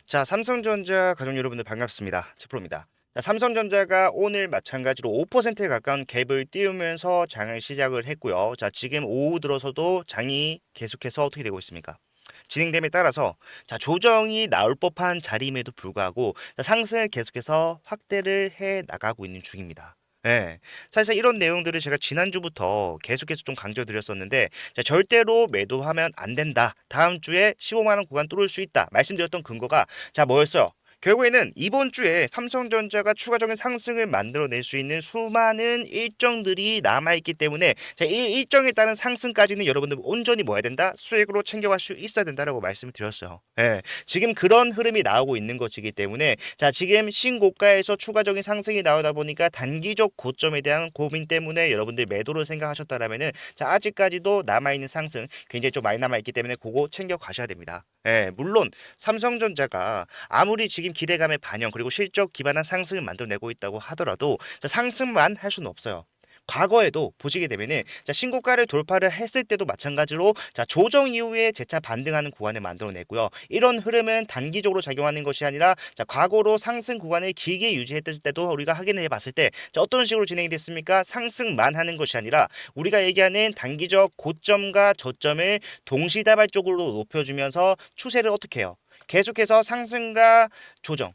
자, 삼성전자 가족 여러분들 반갑습니다. 치프로입니다. 자, 삼성전자가 오늘 마찬가지로 5%에 가까운 갭을 띄우면서 장을 시작을 했고요. 자, 지금 오후 들어서도 장이 계속해서 어떻게 되고 있습니까? 진행됨에 따라서 자, 조정이 나올 법한 자리임에도 불구하고 자, 상승을 계속해서 확대를 해 나가고 있는 중입니다. 예. 사실 이런 내용들을 제가 지난주부터 계속해서 좀 강조드렸었는데 자, 절대로 매도하면 안 된다. 다음 주에 15만 원 구간 뚫을 수 있다. 말씀드렸던 근거가 자, 뭐였어요? 결국에는 이번 주에 삼성전자가 추가적인 상승을 만들어낼 수 있는 수많은 일정들이 남아있기 때문에 자, 이 일정에 따른 상승까지는 여러분들 온전히 뭐 해야 된다? 수익으로 챙겨갈 수 있어야 된다라고 말씀을 드렸어요. 예, 지금 그런 흐름이 나오고 있는 것이기 때문에 자, 지금 신고가에서 추가적인 상승이 나오다 보니까 단기적 고점에 대한 고민 때문에 여러분들 매도를 생각하셨다라면은 자, 아직까지도 남아있는 상승 굉장히 좀 많이 남아있기 때문에 그거 챙겨 가셔야 됩니다. 예, 물론 삼성전자가 아무리 지금 기대감의 반영 그리고 실적 기반한 상승을 만들어내고 있다고 하더라도 자, 상승만 할 수는 없어요. 과거에도 보시게 되면은 자, 신고가를 돌파를 했을 때도 마찬가지로 자, 조정 이후에 재차 반등하는 구간을 만들어냈고요. 이런 흐름은 단기적으로 작용하는 것이 아니라 자, 과거로 상승 구간을 길게 유지했을 때도 우리가 확인을 해봤을 때 자, 어떤 식으로 진행이 됐습니까? 상승만 하는 것이 아니라 우리가 얘기하는 단기적 고점과 저점을 동시다발적으로 높여주면서 추세를 어떻게 해요? 계속해서 상승과 조정,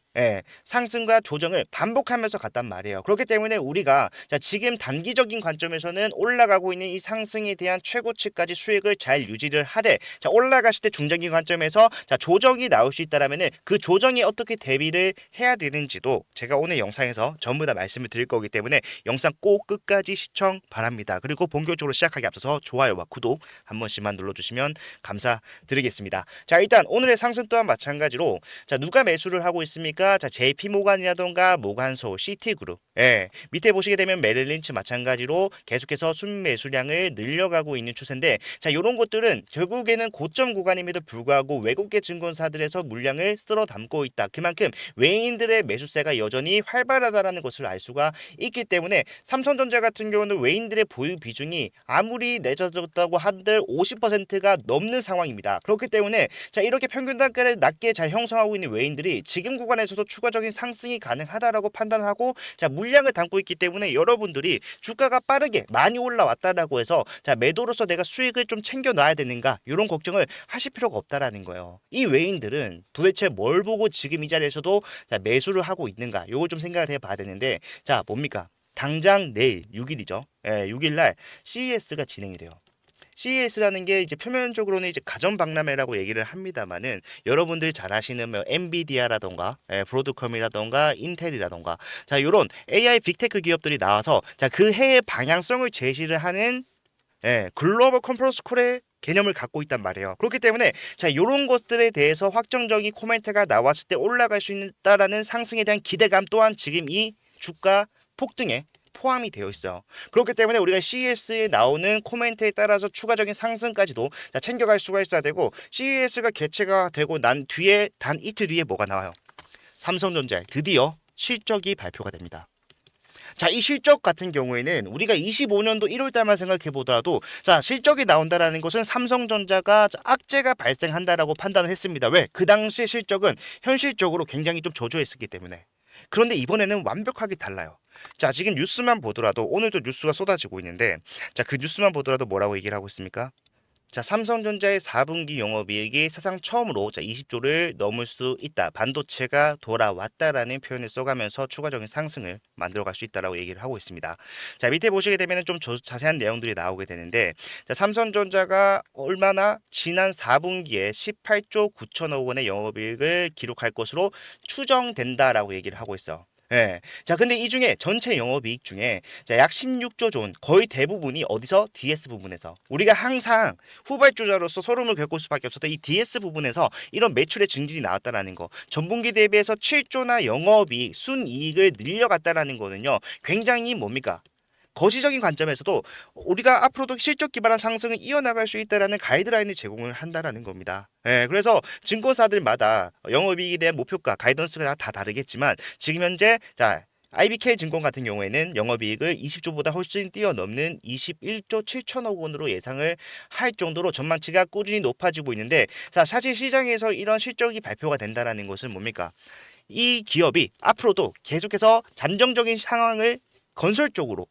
상승과 조정을 반복하면서 갔단 말이에요. 그렇기 때문에 우리가 자, 지금 단기적인 관점에서는 올라가고 있는 이 상승에 대한 최고치까지 수익을 잘 유지를 하되 자, 올라갔을 때 중장기 관점에서 자, 조정이 나올 수 있다라면은 그 조정에 어떻게 대비를 해야 되는지도 제가 오늘 영상에서 전부 다 말씀을 드릴 거기 때문에 영상 꼭 끝까지 시청 바랍니다. 그리고 본격적으로 시작하기 앞서서 좋아요와 구독 한 번씩만 눌러주시면 감사드리겠습니다. 자, 일단 오늘의 상승 또한 마찬가지로 자, 누가 매수를 하고 있습니까? 자, JP모간이라던가 모간소, 시티그룹. 예. 밑에 보시게 되면 메릴린치 마찬가지로 계속해서 순매수량을 늘려가고 있는 추세인데 자, 요런 것들은 결국에는 고점 구간임에도 불구하고 외국계 증권사들에서 물량을 쓸어 담고 있다. 그만큼 외인들의 매수세가 여전히 활발하다라는 것을 알 수가 있기 때문에 삼성전자 같은 경우는 외인들의 보유 비중이 아무리 내려졌다고 한들 50%가 넘는 상황입니다. 그렇기 때문에 자, 이렇게 평균 단가를 낮게 잘 형성하고 있는 외인들이 지금 구간에서도 추가적인 상승이 가능하다라고 판단하고 자, 물량을 담고 있기 때문에 여러분들이 주가가 빠르게 많이 올라왔다라고 해서 자, 매도로서 내가 수익을 좀 챙겨 놔야 되는가 이런 걱정을 하실 필요가 없다라는 거예요. 이 외인들은 도대체 뭘 보고 지금 이 자리에서도 자, 매수를 하고 있는가 요걸 좀 생각을 해봐야 되는데 자, 뭡니까? 당장 내일 6일이죠. 6일 날 CES가 진행이 돼요. CES라는 게 이제 표면적으로는 이제 가전 박람회라고 얘기를 합니다만은 여러분들 잘 아시는 뭐 엔비디아라던가 브로드컴이라던가 인텔이라던가 자, 요런 AI 빅테크 기업들이 나와서 자, 그 해의 방향성을 제시를 하는 글로벌 컨퍼런스 콜의 개념을 갖고 있단 말이에요. 그렇기 때문에 자, 이런 것들에 대해서 확정적인 코멘트가 나왔을 때 올라갈 수 있다라는 상승에 대한 기대감 또한 지금 이 주가 폭등에 포함이 되어 있어요. 그렇기 때문에 우리가 CES에 나오는 코멘트에 따라서 추가적인 상승까지도 자, 챙겨갈 수가 있어야 되고 CES가 개최가 되고 난 뒤에 단 이틀 뒤에 뭐가 나와요? 삼성전자의 드디어 실적이 발표가 됩니다. 자, 이 실적 같은 경우에는 우리가 25년도 1월 달만 생각해 보더라도 자, 실적이 나온다라는 것은 삼성전자가 악재가 발생한다라고 판단을 했습니다. 왜? 그 당시 실적은 현실적으로 굉장히 좀 저조했었기 때문에. 그런데 이번에는 완벽하게 달라요. 자, 지금 뉴스만 보더라도 오늘도 뉴스가 쏟아지고 있는데 자, 그 뉴스만 보더라도 뭐라고 얘기를 하고 있습니까? 자, 삼성전자의 4분기 영업이익이 사상 처음으로 자, 20조를 넘을 수 있다. 반도체가 돌아왔다라는 표현을 써가면서 추가적인 상승을 만들어갈 수 있다라고 얘기를 하고 있습니다. 자, 밑에 보시게 되면 좀 자세한 내용들이 나오게 되는데 자, 삼성전자가 얼마나 지난 4분기에 18조 9천억 원의 영업이익을 기록할 것으로 추정된다라고 얘기를 하고 있어. 예. 자, 근데 이 중에 전체 영업이익 중에 자, 약 16조 전 거의 대부분이 어디서? DS 부분에서. 우리가 항상 후발주자로서 서름을 겪을 수밖에 없었던 이 DS 부분에서 이런 매출의 증진이 나왔다라는 거. 전분기 대비해서 7조나 영업이익, 순이익을 늘려갔다라는 거는요. 굉장히 뭡니까? 거시적인 관점에서도 우리가 앞으로도 실적 기반한 상승을 이어나갈 수 있다라는 가이드라인을 제공을 한다라는 겁니다. 그래서 증권사들마다 영업이익에 대한 목표가 가이던스가 다 다르겠지만 지금 현재 자, IBK증권 같은 경우에는 영업이익을 20조보다 훨씬 뛰어넘는 21조 7천억 원으로 예상을 할 정도로 전망치가 꾸준히 높아지고 있는데, 자, 사실 시장에서 이런 실적이 발표가 된다라는 것은 뭡니까? 이 기업이 앞으로도 계속해서 잠정적인 상황을 건설적으로,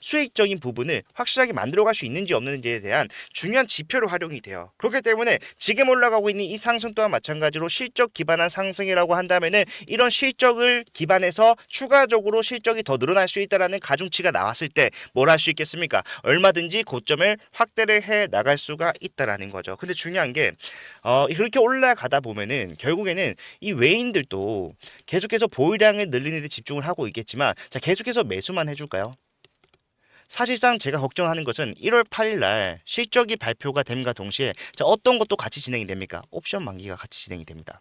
수익적인 부분을 확실하게 만들어갈 수 있는지 없는지에 대한 중요한 지표로 활용이 돼요. 그렇기 때문에 지금 올라가고 있는 이 상승 또한 마찬가지로 실적 기반한 상승이라고 한다면은, 이런 실적을 기반해서 추가적으로 실적이 더 늘어날 수 있다라는 가중치가 나왔을 때 뭘 할 수 있겠습니까? 얼마든지 고점을 확대를 해 나갈 수가 있다라는 거죠. 근데 중요한 게 그렇게 올라가다 보면은 결국에는 이 외인들도 계속해서 보유량을 늘리는 데 집중을 하고 있겠지만, 자, 계속해서 매수만 해줄까요? 사실상 제가 걱정하는 것은 1월 8일 날 실적이 발표가 됨과 동시에, 자, 어떤 것도 같이 진행이 됩니까? 옵션 만기가 같이 진행이 됩니다.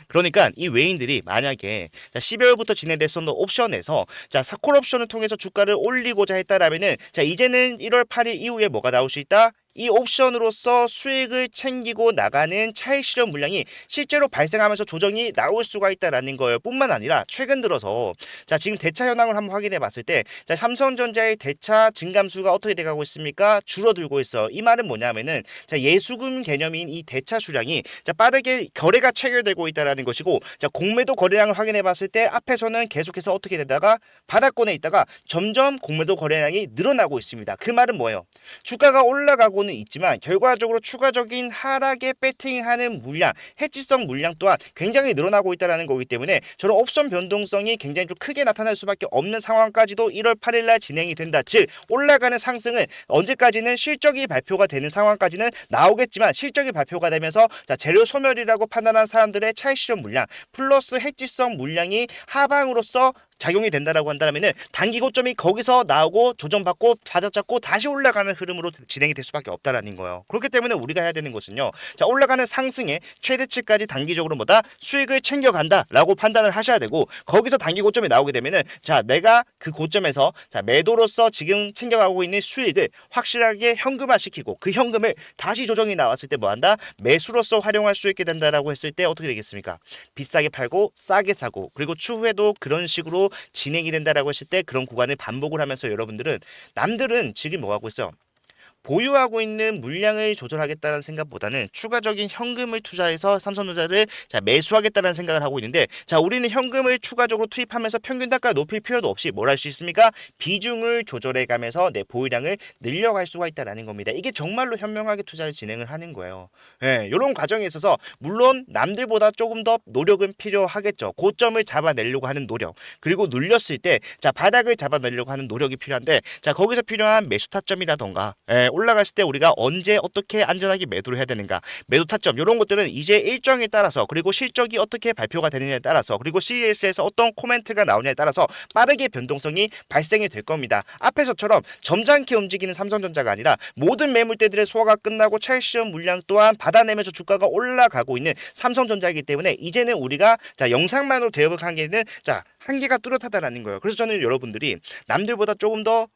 그러니까 이 외인들이 만약에 12월부터 진행됐었던 옵션에서, 자, 콜 옵션을 통해서 주가를 올리고자 했다라면은, 자, 이제는 1월 8일 이후에 뭐가 나올 수 있다? 이 옵션으로서 수익을 챙기고 나가는 차익 실현 물량이 실제로 발생하면서 조정이 나올 수가 있다라는 거예요. 뿐만 아니라 최근 들어서, 자, 지금 대차 현황을 한번 확인해 봤을 때, 자, 삼성전자의 대차 증감수가 어떻게 돼가고 있습니까? 줄어들고 있어. 이 말은 뭐냐면은, 자, 예수금 개념인 이 대차 수량이, 자, 빠르게 거래가 체결되고 있다라는 것이고, 자, 공매도 거래량을 확인해 봤을 때 앞에서는 계속해서 어떻게 되다가 바닥권에 있다가 점점 공매도 거래량이 늘어나고 있습니다. 그 말은 뭐예요? 주가가 올라가고는 있지만 결과적으로 추가적인 하락에 배팅하는 물량, 해지성 물량 또한 굉장히 늘어나고 있다는 거기 때문에, 저런 옵션 변동성이 굉장히 좀 크게 나타날 수밖에 없는 상황까지도 1월 8일 날 진행이 된다. 즉, 올라가는 상승은 언제까지는 실적이 발표가 되는 상황까지는 나오겠지만, 실적이 발표가 되면서, 자, 재료 소멸이라고 판단한 사람들의 차익 실현 물량 플러스 해지성 물량이 하방으로서 작용이 된다라고 한다면은, 단기 고점이 거기서 나오고 조정받고 받아잡고 다시 올라가는 흐름으로 진행이 될 수밖에 없다라는 거예요. 그렇기 때문에 우리가 해야 되는 것은요, 자, 올라가는 상승의 최대치까지 단기적으로 뭐다? 수익을 챙겨간다라고 판단을 하셔야 되고, 거기서 단기 고점이 나오게 되면은, 자, 내가 그 고점에서, 자, 매도로서 지금 챙겨가고 있는 수익을 확실하게 현금화시키고, 그 현금을 다시 조정이 나왔을 때 뭐한다? 매수로서 활용할 수 있게 된다라고 했을 때 어떻게 되겠습니까? 비싸게 팔고 싸게 사고, 그리고 추후에도 그런 식으로 진행이 된다라고 했을 때 그런 구간을 반복을 하면서, 여러분들은, 남들은 지금 뭐 하고 있어? 보유하고 있는 물량을 조절하겠다는 생각보다는 추가적인 현금을 투자해서 삼성전자를, 자, 매수하겠다는 생각을 하고 있는데, 자, 우리는 현금을 추가적으로 투입하면서 평균 단가를 높일 필요도 없이 뭘 할 수 있습니까? 비중을 조절해 가면서 내 보유량을 늘려갈 수가 있다는 겁니다. 이게 정말로 현명하게 투자를 진행을 하는 거예요. 이런 과정에 있어서 물론 남들보다 조금 더 노력은 필요하겠죠. 고점을 잡아내려고 하는 노력, 그리고 눌렸을 때, 자, 바닥을 잡아내려고 하는 노력이 필요한데, 자, 거기서 필요한 매수 타점이라던가, 올라갔을 때 우리가 언제 어떻게 안전하게 매도를 해야 되는가, 매도 타점, 이런 것들은 이제 일정에 따라서, 그리고 실적이 어떻게 발표가 되느냐에 따라서, 그리고 CES에서 어떤 코멘트가 나오냐에 따라서 빠르게 변동성이 발생이 될 겁니다. 앞에서처럼 점잖게 움직이는 삼성전자가 아니라 모든 매물대들의 소화가 끝나고 차익 실현 물량 또한 받아내면서 주가가 올라가고 있는 삼성전자이기 때문에, 이제는 우리가, 자, 영상만으로 대응을 하기에는, 자, 한계가 뚜렷하다라는 거예요. 그래서 저는 여러분들이 남들보다 조금 더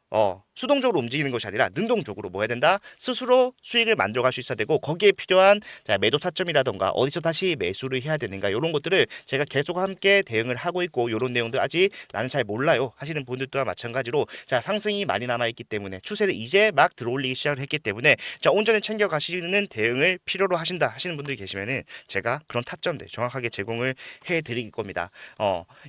수동적으로 움직이는 것이 아니라 능동적으로 뭐 해야 된다? 스스로 수익을 만들어갈 수 있어야 되고, 거기에 필요한, 자, 매도 타점이라던가 어디서 다시 매수를 해야 되는가, 이런 것들을 제가 계속 함께 대응을 하고 있고, 이런 내용들 아직 나는 잘 몰라요 하시는 분들 또한 마찬가지로, 자, 상승이 많이 남아있기 때문에, 추세를 이제 막 들어올리기 시작을 했기 때문에, 자, 온전히 챙겨가시는 대응을 필요로 하신다 하시는 분들이 계시면은 제가 그런 타점들 정확하게 제공을 해드릴 겁니다.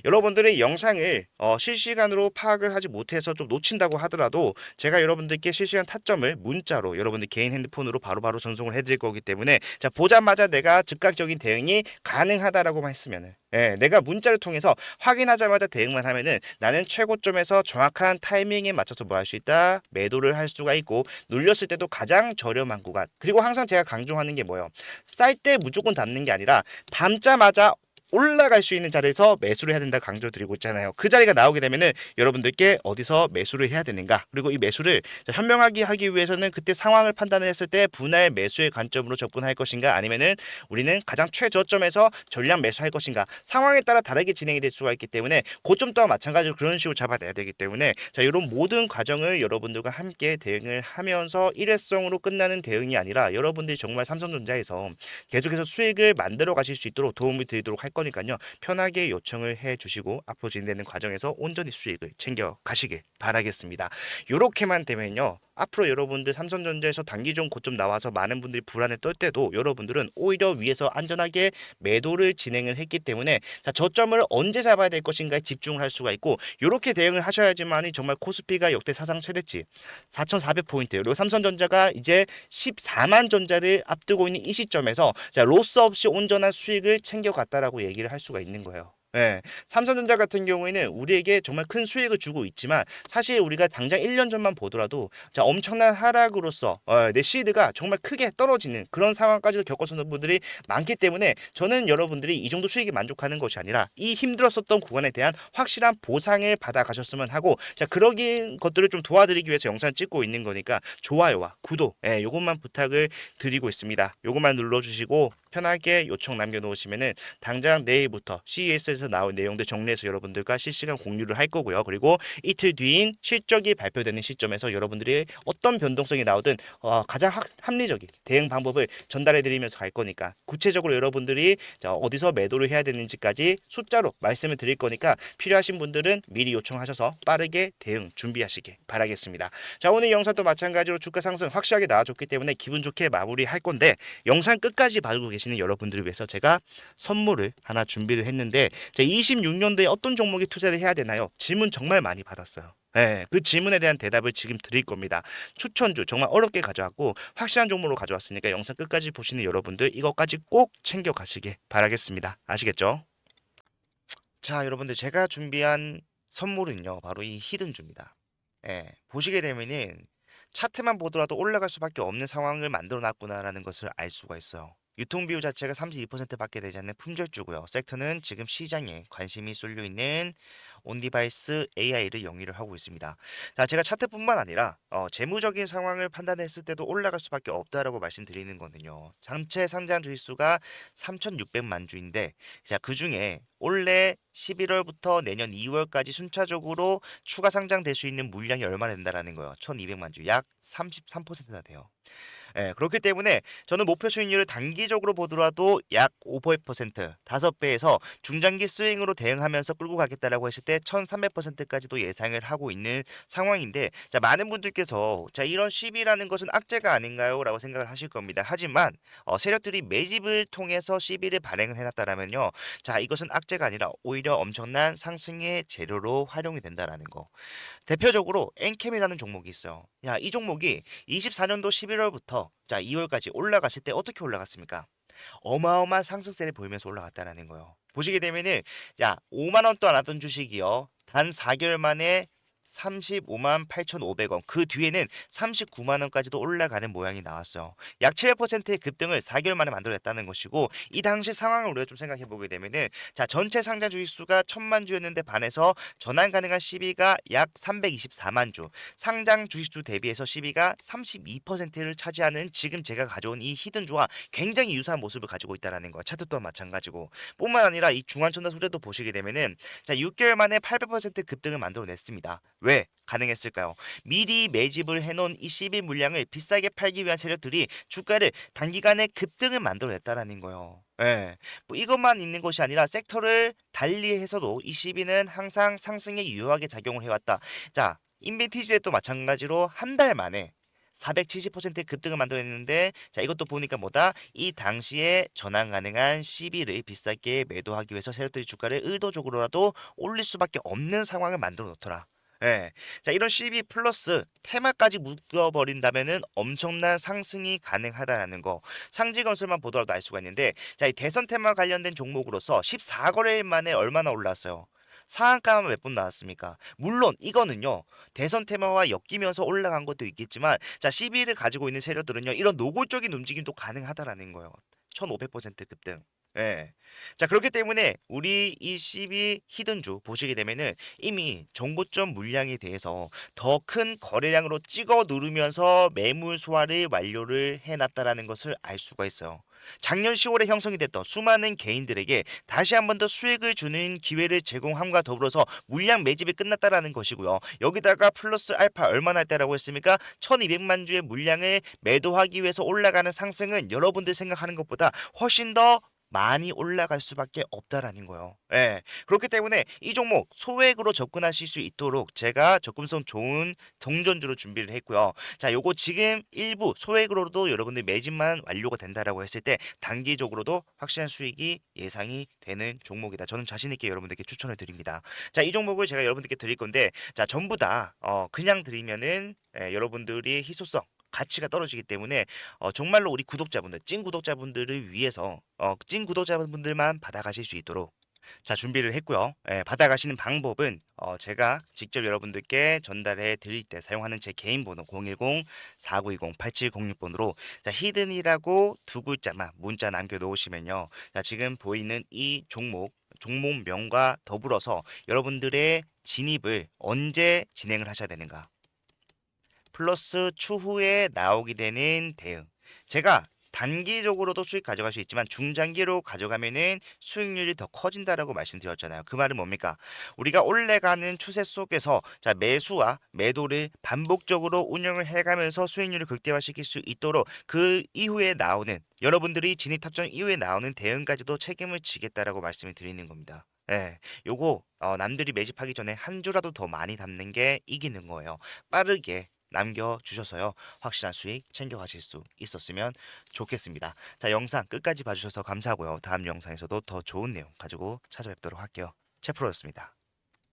여러분들의 영상을 실시간으로 파악을 하지 못해서 좀 놓친다고 하더라도, 제가 여러분들께 실시간 타점을 문자로 여러분들 개인 핸드폰으로 바로바로 전송을 해드릴 거기 때문에, 자, 보자마자 내가 즉각적인 대응이 가능하다라고만 했으면은, 내가 문자를 통해서 확인하자마자 대응만 하면은, 나는 최고점에서 정확한 타이밍에 맞춰서 뭐 할 수 있다? 매도를 할 수가 있고, 눌렸을 때도 가장 저렴한 구간, 그리고 항상 제가 강조하는 게 뭐예요? 쌀 때 무조건 담는 게 아니라 담자마자 올라갈 수 있는 자리에서 매수를 해야 된다 강조드리고 있잖아요. 그 자리가 나오게 되면은 여러분들께 어디서 매수를 해야 되는가, 그리고 이 매수를 현명하게 하기 위해서는 그때 상황을 판단을 했을 때 분할 매수의 관점으로 접근할 것인가, 아니면은 우리는 가장 최저점에서 전량 매수할 것인가, 상황에 따라 다르게 진행이 될 수가 있기 때문에 고점 또한 마찬가지로 그런 식으로 잡아내야 되기 때문에, 자, 이런 모든 과정을 여러분들과 함께 대응을 하면서 일회성으로 끝나는 대응이 아니라, 여러분들이 정말 삼성전자에서 계속해서 수익을 만들어 가실 수 있도록 도움을 드리도록 할 거니까요. 편하게 요청을 해 주시고 앞으로 진행되는 과정에서 온전히 수익을 챙겨 가시길 바라겠습니다. 요렇게만 되면요. 앞으로 여러분들 삼성전자에서 단기종 고점 나와서 많은 분들이 불안에 떨 때도 여러분들은 오히려 위에서 안전하게 매도를 진행을 했기 때문에 자, 저점을 언제 잡아야 될 것인가에 집중을 할 수가 있고 이렇게 대응을 하셔야지만이 정말 코스피가 역대 사상 최대치 4,400포인트 그리고 삼성전자가 이제 14만 전자를 앞두고 있는 이 시점에서 자, 로스 없이 온전한 수익을 챙겨갔다라고 얘기를 할 수가 있는 거예요. 예, 삼성전자 같은 경우에는 우리에게 정말 큰 수익을 주고 있지만 사실 우리가 당장 1년 전만 보더라도 자, 엄청난 하락으로서 내 시드가 정말 크게 떨어지는 그런 상황까지도 겪었었던 분들이 많기 때문에 저는 여러분들이 이 정도 수익에 만족하는 것이 아니라 이 힘들었었던 구간에 대한 확실한 보상을 받아 가셨으면 하고 자, 그러긴 것들을 좀 도와드리기 위해서 영상을 찍고 있는 거니까 좋아요와 구독 요것만 부탁을 드리고 있습니다. 요것만 눌러주시고 편하게 요청 남겨놓으시면은 당장 내일부터 CES에서 나온 내용들 정리해서 여러분들과 실시간 공유를 할 거고요. 그리고 이틀 뒤인 실적이 발표되는 시점에서 여러분들이 어떤 변동성이 나오든 가장 합리적인 대응 방법을 전달해드리면서 갈 거니까 구체적으로 여러분들이 어디서 매도를 해야 되는지까지 숫자로 말씀을 드릴 거니까 필요하신 분들은 미리 요청하셔서 빠르게 대응 준비하시길 바라겠습니다. 자, 오늘 영상도 마찬가지로 주가 상승 확실하게 나와줬기 때문에 기분 좋게 마무리할 건데 영상 끝까지 봐주고 계시는 여러분들을 위해서 제가 선물을 하나 준비를 했는데 제 26년도에 어떤 종목에 투자를 해야 되나요? 질문 정말 많이 받았어요. 네, 그 질문에 대한 대답을 지금 드릴 겁니다. 추천주 정말 어렵게 가져왔고 확실한 종목으로 가져왔으니까 영상 끝까지 보시는 여러분들 이것까지 꼭 챙겨 가시길 바라겠습니다. 아시겠죠? 자, 여러분들 제가 준비한 선물은요. 바로 이 히든주입니다. 예, 보시게 되면은 차트만 보더라도 올라갈 수밖에 없는 상황을 만들어 놨구나라는 것을 알 수가 있어요. 유통 비율 자체가 32%밖에 되지 않는 품절주고요. 섹터는 지금 시장에 관심이 쏠려 있는 온디바이스 AI를 영위를 하고 있습니다. 자, 제가 차트뿐만 아니라 재무적인 상황을 판단했을 때도 올라갈 수밖에 없다라고 말씀드리는 거는요. 전체 상장 주식수가 3,600만 주인데 자, 그중에 올해 11월부터 내년 2월까지 순차적으로 추가 상장될 수 있는 물량이 얼마나 된다라는 거예요. 1,200만 주, 약 33%나 돼요. 예, 그렇기 때문에 저는 목표 수익률을 단기적으로 보더라도 약 5%, 5배에서 중장기 스윙으로 대응하면서 끌고 가겠다라고 했을 때 1300%까지도 예상을 하고 있는 상황인데 자, 많은 분들께서 자, 이런 시비라는 것은 악재가 아닌가요? 라고 생각을 하실 겁니다. 하지만 세력들이 매집을 통해서 시비를 발행을 해놨다라면요. 자, 이것은 악재가 아니라 오히려 엄청난 상승의 재료로 활용이 된다라는 거. 대표적으로 엔캠이라는 종목이 있어요. 야, 이 종목이 24년도 11월부터 자, 2월까지 올라갔을 때 어떻게 올라갔습니까? 어마어마한 상승세를 보이면서 올라갔다라는 거예요. 보시게 되면은 자, 5만 원도 안 하던 주식이요. 단 4개월 만에 35만 8,500원. 그 뒤에는 39만 원까지도 올라가는 모양이 나왔어요. 약 7%의 급등을 4개월 만에 만들어냈다는 것이고 이 당시 상황을 우리가 좀 생각해 보게 되면은 자, 전체 상장 주식 수가 1,000만 주였는데 반해서 전환 가능한 시비가 약 324만 주. 상장 주식 수 대비해서 시비가 32%를 차지하는 지금 제가 가져온 이 히든주와 굉장히 유사한 모습을 가지고 있다라는 거. 차트 또한 마찬가지고. 뿐만 아니라 이 중환천사 소재도 보시게 되면은 자, 6개월 만에 800% 급등을 만들어냈습니다. 왜 가능했을까요? 미리 매집을 해놓은 이 CB 물량을 비싸게 팔기 위한 세력들이 주가를 단기간에 급등을 만들어냈다라는 거예요. 예, 뭐 이것만 있는 것이 아니라 섹터를 달리해서도 이 CB는 항상 상승에 유효하게 작용을 해왔다. 자, 인벤티지에도 마찬가지로 한 달 만에 470%의 급등을 만들어냈는데 자, 이것도 보니까 뭐다? 이 당시에 전환 가능한 CB를 비싸게 매도하기 위해서 세력들이 주가를 의도적으로라도 올릴 수밖에 없는 상황을 만들어 놓더라. 예. 자, 이런 CB 플러스 테마까지 묶어버린다면은 엄청난 상승이 가능하다라는 거. 상지건설만 보더라도 알 수가 있는데, 자, 이 대선 테마 관련된 종목으로서 14거래일 만에 얼마나 올랐어요? 상한가만 몇 분 나왔습니까? 물론 이거는요. 대선 테마와 엮이면서 올라간 것도 있겠지만 자, CB를 가지고 있는 세력들은요. 이런 노골적인 움직임도 가능하다라는 거예요. 1500% 급등. 예. 자, 그렇기 때문에 우리 이 CB 히든주 보시게 되면은 이미 정고점 물량에 대해서 더 큰 거래량으로 찍어 누르면서 매물 소화를 완료를 해놨다라는 것을 알 수가 있어요. 작년 10월에 형성이 됐던 수많은 개인들에게 다시 한 번 더 수익을 주는 기회를 제공함과 더불어서 물량 매집이 끝났다라는 것이고요. 여기다가 플러스 알파 얼마나 했다라고 했습니까? 1200만 주의 물량을 매도하기 위해서 올라가는 상승은 여러분들 생각하는 것보다 훨씬 더 많이 올라갈 수밖에 없다라는 거예요. 예. 그렇기 때문에 이 종목 소액으로 접근하실 수 있도록 제가 접근성 좋은 동전주로 준비를 했고요. 자, 요거 지금 일부 소액으로도 여러분들 매집만 완료가 된다라고 했을 때 단기적으로도 확실한 수익이 예상이 되는 종목이다. 저는 자신 있게 여러분들께 추천을 드립니다. 자, 이 종목을 제가 여러분들께 드릴 건데, 자, 전부 다 그냥 드리면은 여러분들이 희소성 가치가 떨어지기 때문에 정말로 우리 구독자분들, 찐 구독자분들을 위해서 찐 구독자분들만 받아가실 수 있도록 자, 준비를 했고요. 예, 받아가시는 방법은 제가 직접 여러분들께 전달해 드릴 때 사용하는 제 개인 번호 010-4920-8706번으로 자, 히든이라고 두 글자만 문자 남겨 놓으시면요. 자, 지금 보이는 이 종목명과 더불어서 여러분들의 진입을 언제 진행을 하셔야 되는가? 플러스 추후에 나오게 되는 대응. 제가 단기적으로도 수익 가져갈 수 있지만 중장기로 가져가면은 수익률이 더 커진다라고 말씀드렸잖아요. 그 말은 뭡니까? 우리가 올라가는 추세 속에서 자, 매수와 매도를 반복적으로 운영을 해가면서 수익률을 극대화시킬 수 있도록 그 이후에 나오는 여러분들이 진입 탑정 이후에 나오는 대응까지도 책임을 지겠다라고 말씀을 드리는 겁니다. 예, 요거 남들이 매집하기 전에 한 주라도 더 많이 담는 게 이기는 거예요. 빠르게 남겨주셔서요. 확실한 수익 챙겨가실 수 있었으면 좋겠습니다. 자, 영상 끝까지 봐주셔서 감사하고요. 다음 영상에서도 더 좋은 내용 가지고 찾아뵙도록 할게요. 채프로였습니다.